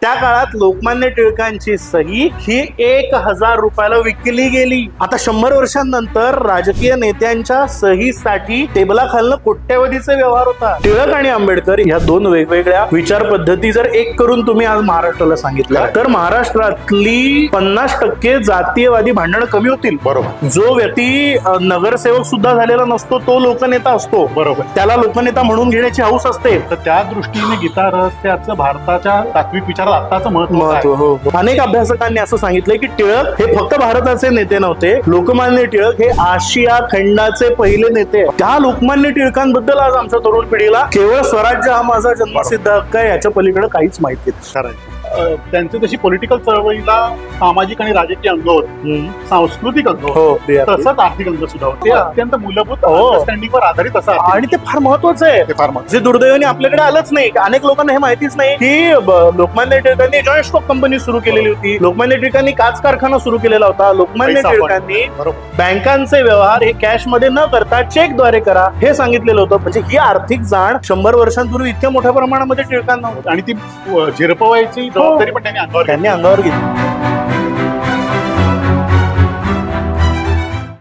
त्या काळात लोकमान्य टिळकांची सही ही 1000 रुपयाला विकली गेली. आता 100 वर्षांनंतर राजकीय नेत्यांच्या सहीसाठी टेबलाखालनं कोट्यवधीचे व्यवहार होता. टिळक आणि आंबेडकर ह्या दोन वेगवेगळ्या विचार पद्धती जर एक करून तुम्ही आज महाराष्ट्राला सांगितलं तर महाराष्ट्रातली 50% जातीयवादी भांडणं कमी होतील. बरोबर. जो व्यक्ती नगरसेवक सुद्धा झालेला नसतो तो लोकनेता असतो. बरोबर. त्याला लोकनेता म्हणून घेण्याची हौस असते. तर त्या दृष्टीने गीता रहस्याचं भारताच्या तात्विक विचारात आत्ताचं महत्व हो. अनेक अभ्यासकांनी असं सांगितलंय की टिळक हे फक्त भारताचे नेते नव्हते. लोकमान्य टिळक हे आशिया खंडाचे पहिले नेते. त्या लोकमान्य टिळकांबद्दल आज आमच्या तरुण पिढीला केवळ स्वराज्य हा माझा जन्मसिद्ध हक्क आहे याच्या पलीकडे काहीच माहिती नाही. त्यांचे जशी पॉलिटिकल चळवळीला सामाजिक आणि राजकीय अंग होते, सांस्कृतिक अंग होते, तसंच आर्थिक अंग सुद्धा होते. अत्यंत मूलभूत अंडरस्टँडिंगवर आधारित असं आणि ते फार महत्वाचं आहे. ते फार महत्वाचं. जे दुर्दैवाने आपल्याकडे आलंच नाही. अनेक लोकांना हे माहितीच नाही की लोकमान्य टिळकांनी जॉईंट स्टॉक कंपनी सुरू केलेली होती. लोकमान्य टिळकांनी काच कारखाना सुरू केलेला होता. लोकमान्य टिळकांनी बँकांचे व्यवहार हे कॅश मध्ये न करता चेकद्वारे करा हे सांगितलेलं होतं. म्हणजे ही आर्थिक जाण 100 वर्षांपूर्वी इतक्या मोठ्या प्रमाणामध्ये टिळकांना होती आणि ती झिरपवायची जबाबदारी पण त्यांनी अंगावर घेतली.